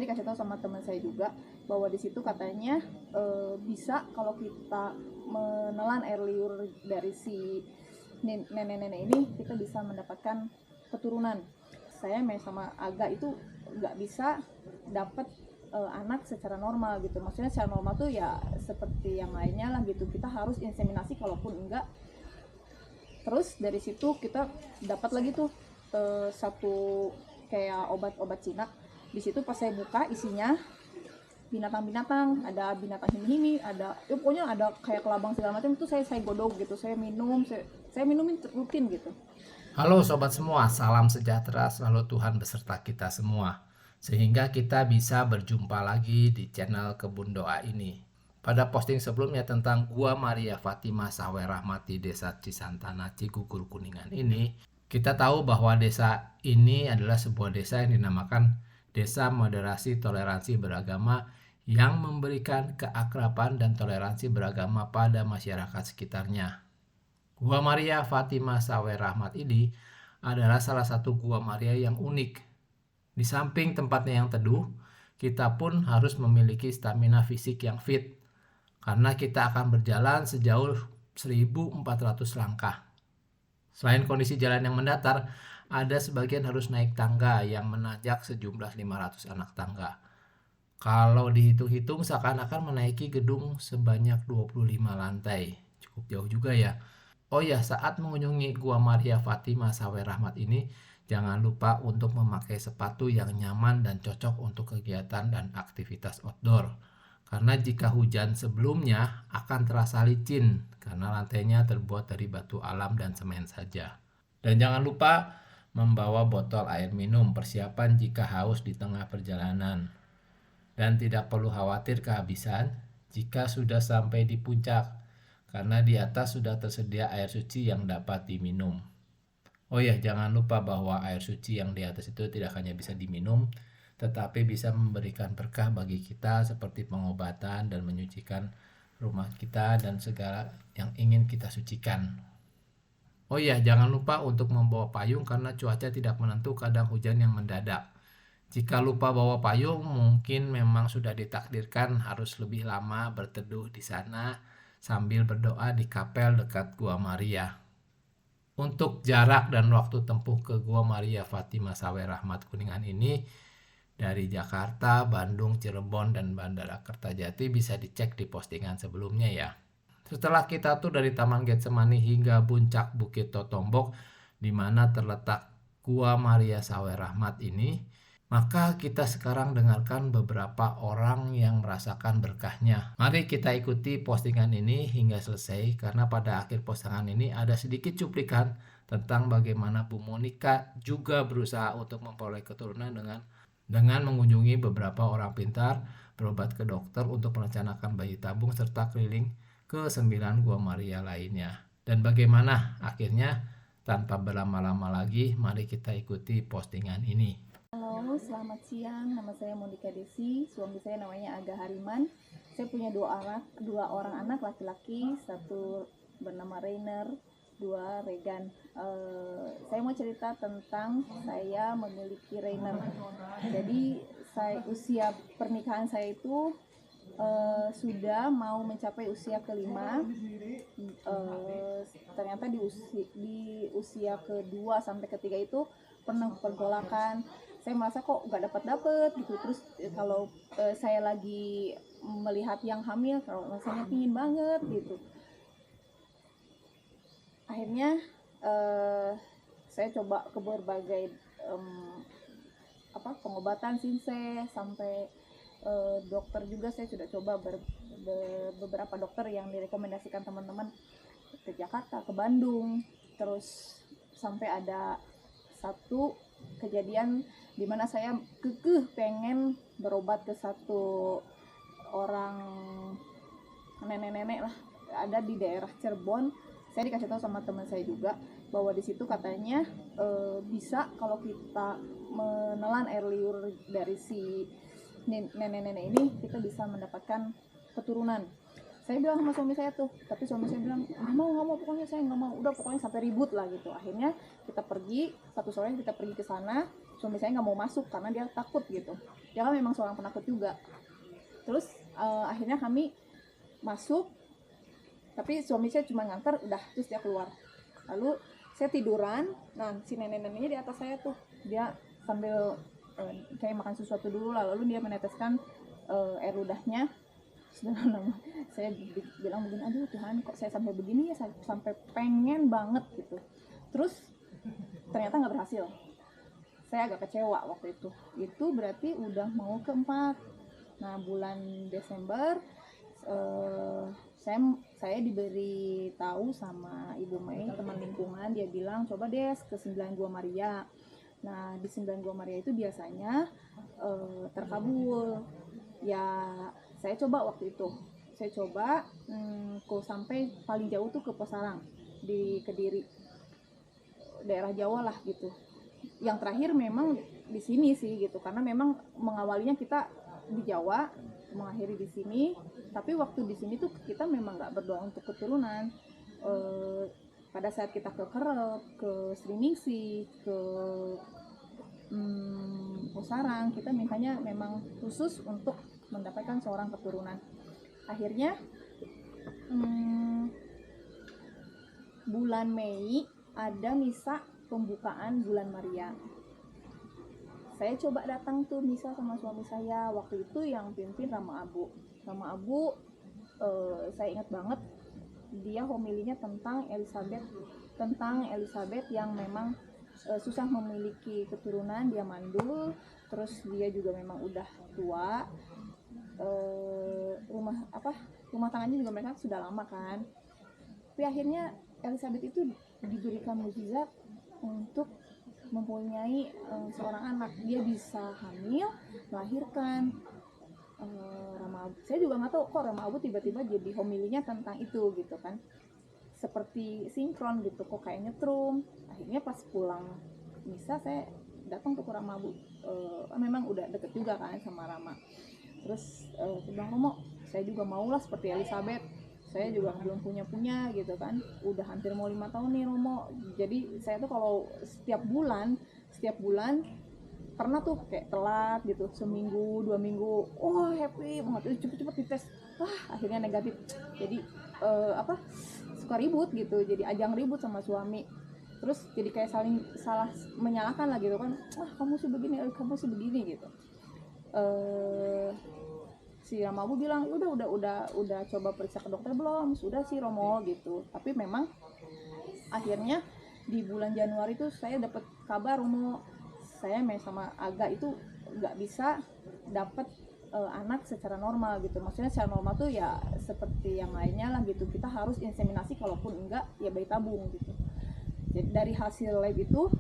Dikasih tahu sama teman saya juga bahwa di situ katanya bisa kalau kita menelan air liur dari si nenek-nenek ini, kita bisa mendapatkan keturunan. Saya sama Aga itu nggak bisa dapat anak secara normal gitu. Maksudnya secara normal tuh ya seperti yang lainnya lah gitu. Kita harus inseminasi, kalaupun enggak. Terus dari situ kita dapat lagi tuh satu kayak obat-obat Cina. Di situ pas saya buka isinya binatang-binatang, ada binatang himi-himi, ada ya pokoknya ada kayak kelabang segala macam. Itu saya godok gitu, saya minum, saya minumin rutin gitu. Halo sobat semua, salam sejahtera selalu Tuhan beserta kita semua. Sehingga kita bisa berjumpa lagi di channel Kebun Doa ini. Pada posting sebelumnya tentang Gua Maria Fatimah Sawer Rahmat di Desa Cisantana, Cigugur, Kuningan ini, kita tahu bahwa desa ini adalah sebuah desa yang dinamakan Desa Moderasi Toleransi Beragama yang memberikan keakraban dan toleransi beragama pada masyarakat sekitarnya. Gua Maria Fatimah Sawer Rahmat ini adalah salah satu Gua Maria yang unik. Di samping tempatnya yang teduh, kita pun harus memiliki stamina fisik yang fit, karena kita akan berjalan sejauh 1.400 langkah. Selain kondisi jalan yang mendatar, ada sebagian harus naik tangga yang menanjak sejumlah 500 anak tangga. Kalau dihitung-hitung seakan-akan menaiki gedung sebanyak 25 lantai. Cukup jauh juga ya. Oh ya, saat mengunjungi Gua Maria Fatimah Sawer Rahmat ini, jangan lupa untuk memakai sepatu yang nyaman dan cocok untuk kegiatan dan aktivitas outdoor. Karena jika hujan sebelumnya akan terasa licin karena lantainya terbuat dari batu alam dan semen saja. Dan jangan lupa membawa botol air minum persiapan jika haus di tengah perjalanan. Dan tidak perlu khawatir kehabisan jika sudah sampai di puncak, karena di atas sudah tersedia air suci yang dapat diminum. Oh ya, jangan lupa bahwa air suci yang di atas itu tidak hanya bisa diminum, tetapi bisa memberikan berkah bagi kita seperti pengobatan dan menyucikan rumah kita dan segala yang ingin kita sucikan. Oh iya, jangan lupa untuk membawa payung karena cuaca tidak menentu, kadang hujan yang mendadak. Jika lupa bawa payung, mungkin memang sudah ditakdirkan harus lebih lama berteduh di sana sambil berdoa di kapel dekat Gua Maria. Untuk jarak dan waktu tempuh ke Gua Maria Fatimah Sawer Rahmat Kuningan ini dari Jakarta, Bandung, Cirebon, dan Bandara Kertajati bisa dicek di postingan sebelumnya ya. Setelah kita tuh dari Taman Getsemani hingga puncak Bukit Totombok, di mana terletak Gua Maria Sawer Rahmat ini, maka kita sekarang dengarkan beberapa orang yang merasakan berkahnya. Mari kita ikuti postingan ini hingga selesai, karena pada akhir postingan ini ada sedikit cuplikan tentang bagaimana Bu Monika juga berusaha untuk memperoleh keturunan dengan mengunjungi beberapa orang pintar, berobat ke dokter untuk merencanakan bayi tabung, serta keliling ke 9 Gua Maria lainnya. Dan bagaimana akhirnya? Tanpa berlama-lama lagi, mari kita ikuti postingan ini. Halo, selamat siang. Nama saya Monika Desi. Suami saya namanya Aga Hariman. Saya punya dua orang anak laki-laki, satu bernama Rainer, dua Regan. Saya mau cerita tentang saya memiliki Rainer. Jadi usia pernikahan saya itu sudah mau mencapai usia kelima. Ternyata di usia kedua sampai ketiga itu pernah pergolakan. Saya merasa kok nggak dapat gitu. Terus kalau saya lagi melihat yang hamil, kalau rasanya pingin banget gitu. Akhirnya saya coba ke berbagai pengobatan sinse, sampai dokter juga saya sudah coba beberapa dokter yang direkomendasikan teman-teman ke Jakarta, ke Bandung. Terus sampai ada satu kejadian di mana saya kekeh pengen berobat ke satu orang nenek-nenek lah, ada di daerah Cirebon. Saya dikasih tahu sama teman saya juga bahwa di situ katanya bisa kalau kita menelan air liur dari si nenek-nenek ini, kita bisa mendapatkan keturunan. Saya bilang sama suami saya tuh, tapi suami saya bilang nggak mau, pokoknya saya nggak mau. Udah pokoknya sampai ribut lah gitu. Akhirnya kita pergi, satu sore kita pergi ke sana. Suami saya nggak mau masuk karena dia takut gitu. dia kan memang seorang penakut juga. Terus akhirnya kami masuk, tapi suami saya cuma nganter udah, terus dia keluar. Lalu saya tiduran, nah si nenek-neneknya di atas saya tuh, dia sambil kayak makan sesuatu dulu lah, lalu dia meneteskan air ludahnya. Saya bilang begini, aduh Tuhan kok saya sampai begini ya, sampai pengen banget gitu. Terus ternyata nggak berhasil. Saya agak kecewa waktu itu berarti udah mau ke-4. Nah bulan Desember saya diberi tahu sama Ibu Mei, teman lingkungan, dia bilang coba deh ke 9 Gua Maria. Nah di 9 Gua Maria itu biasanya terkabul ya. Saya coba waktu itu, saya coba sampai paling jauh tuh ke Posarang di Kediri, daerah Jawa lah gitu. Yang terakhir memang di sini sih gitu, karena memang mengawalinya kita di Jawa, mengakhiri di sini. Tapi waktu di sini tuh kita memang nggak berdoa untuk keturunan. Pada saat kita ke Kerep, ke Sriningsih, ke Posarang, kita mintanya memang khusus untuk mendapatkan seorang keturunan. Akhirnya bulan Mei ada misa pembukaan bulan Maria. Saya coba datang tuh misa sama suami saya. Waktu itu yang pimpin Rama Abu. Saya ingat banget, dia homilinya tentang Elizabeth yang memang susah memiliki keturunan, dia mandul, terus dia juga memang udah tua. Rumah tangannya juga mereka sudah lama kan. Tapi akhirnya Elizabeth itu diberikan mukjizat untuk mempunyai seorang anak. Dia bisa hamil, melahirkan. Rama Abu, saya juga nggak tahu kok Rama Abu tiba-tiba jadi homilinya tentang itu gitu kan, seperti sinkron gitu, kok kayak nyetrum. Akhirnya pas pulang misa saya datang ke Rama Abu, memang udah deket juga kan sama Rama. Terus saya bilang, Romo, saya juga maulah seperti Elizabeth, saya juga belum punya gitu kan, udah hampir mau 5 tahun nih Romo. Jadi saya tuh kalau setiap bulan pernah tuh kayak telat gitu, seminggu 2 minggu, happy banget, cepet-cepet dites, akhirnya negatif. Jadi suka ribut gitu, jadi ajang ribut sama suami. Terus jadi kayak salah menyalahkan lah gitu kan, kamu sih begini gitu. Si Rama Abu bilang, udah coba periksa ke dokter belum? Sudah sih Romo gitu. Tapi memang akhirnya di bulan Januari itu saya dapat kabar, Romo, saya sama Aga itu nggak bisa dapat anak secara normal gitu. Maksudnya secara normal tuh ya seperti yang lainnya lah gitu, kita harus inseminasi, kalaupun enggak ya bayi tabung gitu. Jadi dari hasil lab itu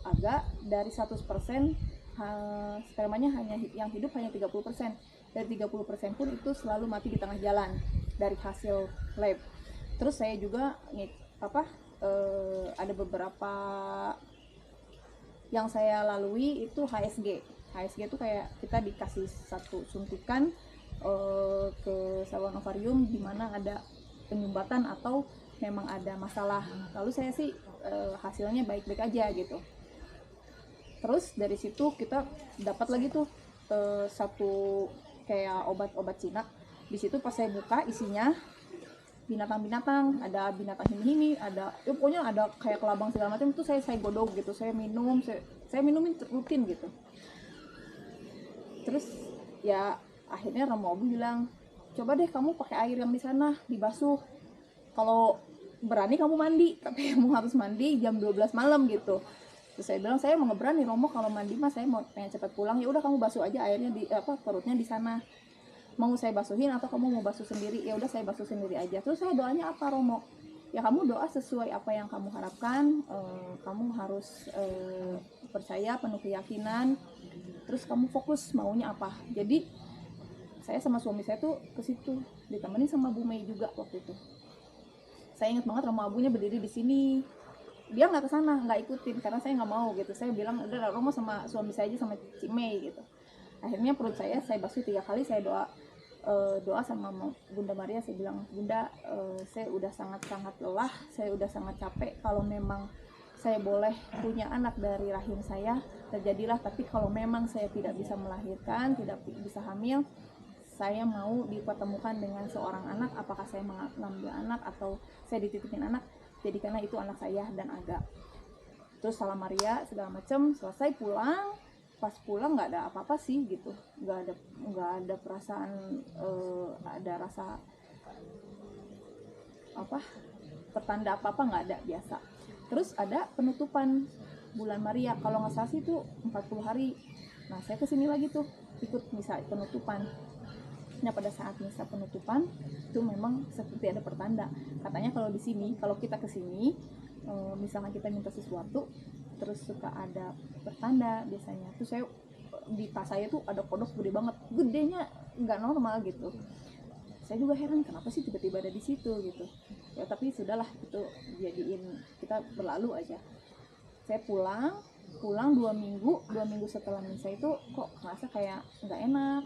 Aga dari 100% spermanya yang hidup hanya 30%. Dari 30% pun itu selalu mati di tengah jalan dari hasil lab. Terus saya juga ada beberapa yang saya lalui itu HSG itu kayak kita dikasih satu suntikan ke saluran ovarium di mana ada penyumbatan atau memang ada masalah. Lalu saya sih hasilnya baik-baik aja gitu. Terus dari situ kita dapat lagi tuh satu kayak obat-obat Cina. Di situ pas saya buka isinya binatang-binatang, ada binatang himi-himi, ada pokoknya ada kayak kelabang segala macam. Itu saya godok gitu, saya minumin rutin gitu. Terus ya akhirnya Rama Abu bilang, coba deh kamu pakai air yang di sana dibasuh, kalau berani kamu mandi, tapi kamu harus mandi jam 12 malam gitu. Terus saya bilang, saya mau ngeberani Romo, kalau mandi mah saya mau pengen cepat pulang, ya udah kamu basuh aja airnya di perutnya di sana. Mau saya basuhin atau kamu mau basuh sendiri? Ya udah saya basuh sendiri aja. Terus saya doanya apa, Romo? Ya kamu doa sesuai apa yang kamu harapkan. Kamu harus percaya, penuh keyakinan. Terus kamu fokus maunya apa. Jadi saya sama suami saya tuh ke situ, ditemenin sama Bu Mei juga waktu itu. Saya ingat banget Rama Abunya berdiri di sini. Dia nggak kesana, nggak ikutin karena saya nggak mau gitu. Saya bilang udah Romo sama suami saya aja, sama Cik Mei gitu. Akhirnya perut saya basuh 3 kali, saya doa sama Bunda Maria. Saya bilang, Bunda, saya udah sangat-sangat lelah, saya udah sangat capek. Kalau memang saya boleh punya anak dari rahim saya, terjadilah, tapi kalau memang saya tidak bisa melahirkan, tidak bisa hamil, saya mau dipertemukan dengan seorang anak, apakah saya mengambil anak atau saya dititipin anak, jadi karena itu anak saya dan agak. Terus salam Maria segala macam, selesai pulang. Pas pulang nggak ada apa-apa sih gitu, nggak ada perasaan ada rasa apa pertanda apa nggak ada, biasa. Terus ada penutupan bulan Maria, kalau nggak salah sih itu 40 hari. Nah saya kesini lagi tuh ikut misa penutupan. Nah pada saat misa penutupan itu memang seperti ada pertanda. Katanya kalau di sini, kalau kita kesini misalnya kita minta sesuatu terus suka ada pertanda biasanya. Terus saya di tas saya tuh ada kodok gede banget, gedenya nggak normal gitu. Saya juga heran kenapa sih tiba-tiba ada di situ gitu ya, tapi sudahlah, itu jadiin kita berlalu aja. Saya pulang 2 minggu setelah misa itu kok ngerasa kayak nggak enak,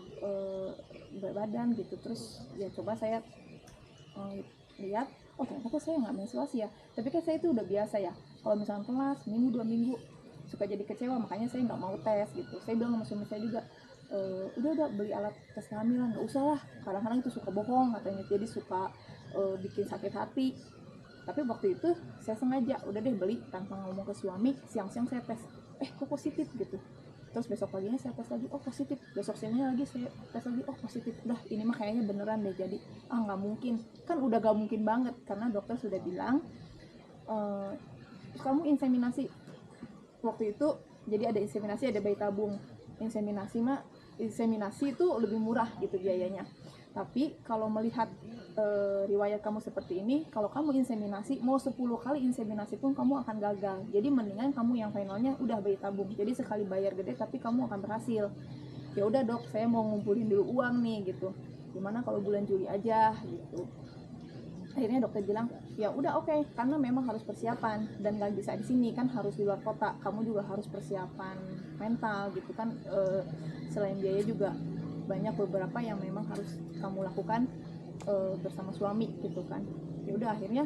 berat badan gitu. Terus ya coba saya lihat, oh ternyata saya nggak menstruasi ya, tapi kan saya itu udah biasa ya, kalau misalnya telat seminggu 2 minggu suka jadi kecewa, makanya saya nggak mau tes gitu. Saya bilang sama suami saya juga, udah beli alat tes kehamilan, nggak usah lah, kadang-kadang itu suka bohong katanya, jadi suka bikin sakit hati. Tapi waktu itu saya sengaja udah deh beli tanpa ngomong ke suami, siang-siang saya tes, kok positif gitu. Terus besok paginya saya tes lagi, oh positif. Besok siangnya lagi saya tes lagi, oh positif. Udah ini mah kayaknya beneran deh. Jadi nggak mungkin, kan udah gak mungkin banget, karena dokter sudah bilang kamu inseminasi waktu itu. Jadi ada inseminasi, ada bayi tabung. Inseminasi itu lebih murah gitu biayanya. Tapi kalau melihat riwayat kamu seperti ini, kalau kamu inseminasi mau 10 kali inseminasi pun kamu akan gagal. Jadi mendingan kamu yang finalnya udah bayi tabung. Jadi sekali bayar gede tapi kamu akan berhasil. Ya udah dok, saya mau ngumpulin dulu uang nih gitu. Gimana kalau bulan Juli aja gitu. Akhirnya dokter bilang, ya udah oke, karena memang harus persiapan dan nggak bisa di sini kan, harus di luar kota. Kamu juga harus persiapan mental gitu kan. Selain biaya juga banyak beberapa yang memang harus kamu lakukan bersama suami gitu kan. Ya udah akhirnya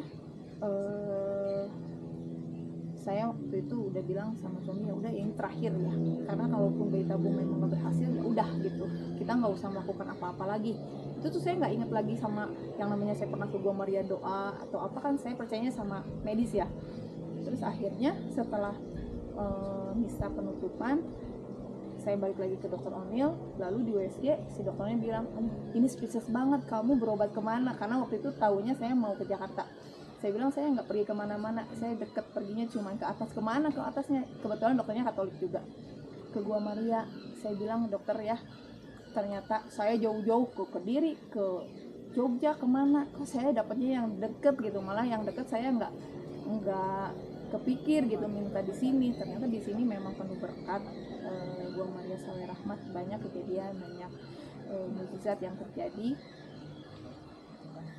saya waktu itu udah bilang sama suami, ya udah yang terakhir ya, karena kalaupun bayi tabung memang gak berhasil ya udah gitu, kita nggak usah melakukan apa-apa lagi. Itu tuh saya nggak inget lagi sama yang namanya saya pernah ke Gua Maria doa atau apa, kan saya percayanya sama medis ya. Terus akhirnya setelah misa penutupan saya balik lagi ke dokter O'Neil, lalu di USG si dokternya bilang, ini spesies banget, kamu berobat kemana? Karena waktu itu tahunya saya mau ke Jakarta. Saya bilang saya nggak pergi kemana-mana, saya deket perginya cuma ke atas. Kemana ke atasnya? Kebetulan dokternya Katolik juga, ke Gua Maria. Saya bilang, dokter ya, ternyata saya jauh-jauh ke Kediri, ke Jogja, kemana, kok saya dapatnya yang deket gitu. Malah yang deket saya nggak kepikir gitu minta di sini. Ternyata di sini memang penuh berkat. Gua Maria Saleh Rahmat, banyak kejadian, banyak mukjizat yang terjadi.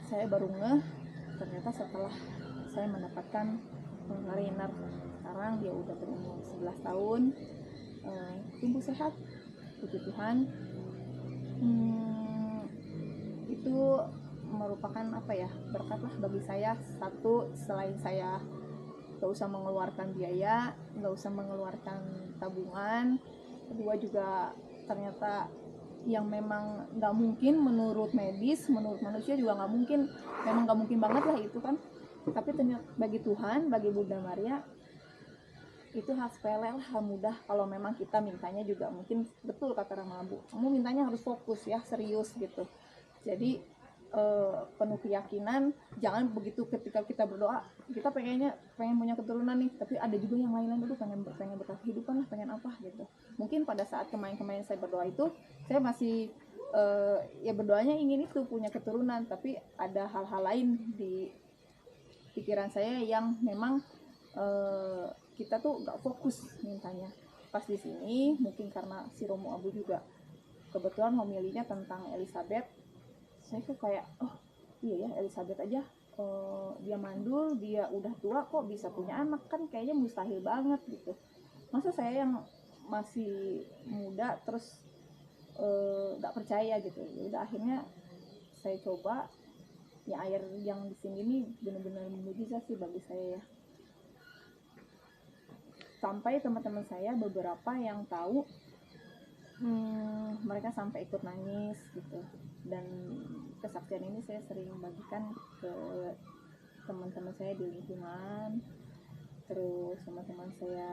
Saya baru ngeh ternyata setelah saya mendapatkan Rainer. Sekarang dia udah berumur 11 tahun, tumbuh sehat, puji Tuhan. Itu merupakan apa ya, berkat lah bagi saya. Satu, selain saya gak usah mengeluarkan biaya, gak usah mengeluarkan tabungan. Kedua juga ternyata yang memang gak mungkin menurut medis, menurut manusia juga gak mungkin, memang gak mungkin banget lah itu kan. Tapi ternyata bagi Tuhan, bagi Bunda Maria, itu hal sepele lah, hal mudah. Kalau memang kita mintanya juga mungkin, betul kata Ramabu, kamu mintanya harus fokus ya, serius gitu. Jadi penuh keyakinan. Jangan begitu ketika kita berdoa kita pengen punya keturunan nih, tapi ada juga yang lain-lain dulu, pengen berkah kehidupan lah, pengen apa gitu. Mungkin pada saat kemarin saya berdoa itu saya masih ya berdoanya ingin itu punya keturunan, tapi ada hal-hal lain di pikiran saya yang memang kita tuh nggak fokus mintanya. Pas di sini mungkin karena si Romo Abu juga kebetulan homilinya tentang Elizabeth, saya tuh kayak, oh iya ya, Elizabeth aja dia mandul, dia udah tua kok bisa punya anak, kan kayaknya mustahil banget gitu. Masa saya yang masih muda terus nggak percaya gitu. Ya udah akhirnya saya coba ya, air yang di sini nih benar-benar mujizat sih bagi saya ya. sampai teman-teman saya beberapa yang tahu, mereka sampai ikut nangis gitu. Dan kesaksian ini saya sering bagikan ke teman-teman saya di lingkungan, terus teman-teman saya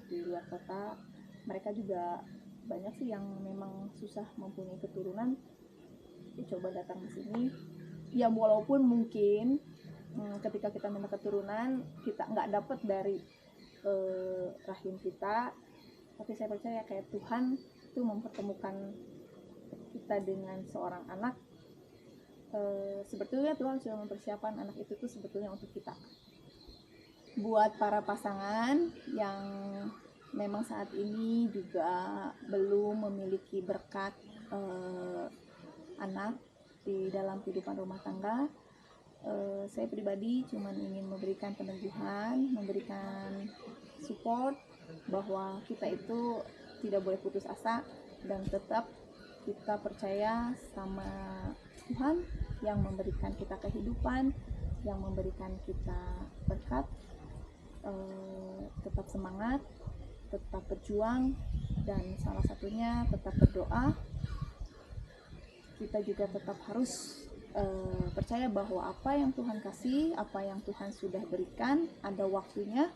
di luar kota. Mereka juga banyak sih yang memang susah mempunyai keturunan, coba datang ke sini. Ya walaupun mungkin ketika kita minta keturunan kita nggak dapat dari rahim kita, tapi saya percaya kayak Tuhan itu mempertemukan kita dengan seorang anak. Sebetulnya Tuhan sudah mempersiapkan anak itu tuh sebetulnya untuk kita. Buat para pasangan yang memang saat ini juga belum memiliki berkat anak di dalam kehidupan rumah tangga, saya pribadi cuma ingin memberikan peneguhan, memberikan support bahwa kita itu tidak boleh putus asa dan tetap kita percaya sama Tuhan yang memberikan kita kehidupan, yang memberikan kita berkat. Tetap semangat, tetap berjuang, dan salah satunya tetap berdoa. Kita juga tetap harus percaya bahwa apa yang Tuhan kasih, apa yang Tuhan sudah berikan, ada waktunya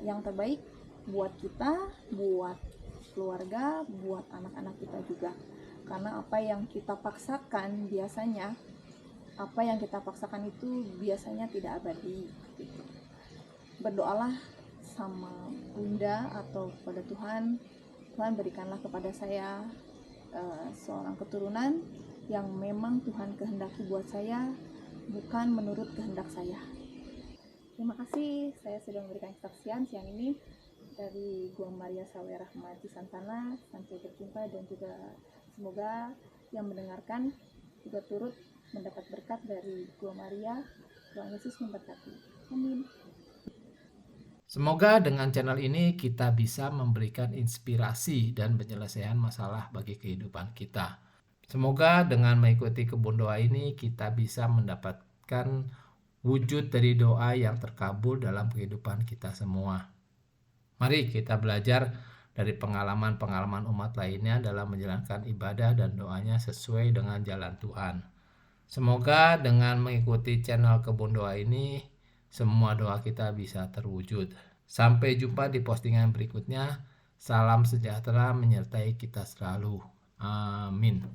yang terbaik buat kita, buat keluarga, buat anak-anak kita juga. Karena apa yang kita paksakan biasanya, apa yang kita paksakan itu biasanya tidak abadi gitu. Berdoalah sama Bunda atau kepada Tuhan, Tuhan berikanlah kepada saya seorang keturunan yang memang Tuhan kehendaki buat saya, bukan menurut kehendak saya. Terima kasih, saya sudah memberikan kesaksian siang ini dari Gua Maria Sawerah Mati Santana. Sampai berjumpa, dan juga semoga yang mendengarkan juga turut mendapat berkat dari Gua Maria. Tuhan Yesus memberkati. Amin. Semoga dengan channel ini kita bisa memberikan inspirasi dan penyelesaian masalah bagi kehidupan kita. Semoga dengan mengikuti kebun doa ini kita bisa mendapatkan wujud dari doa yang terkabul dalam kehidupan kita semua. Mari kita belajar dari pengalaman-pengalaman umat lainnya dalam menjalankan ibadah dan doanya sesuai dengan jalan Tuhan. Semoga dengan mengikuti channel kebun doa ini, semua doa kita bisa terwujud. Sampai jumpa di postingan berikutnya. Salam sejahtera menyertai kita selalu. Amin.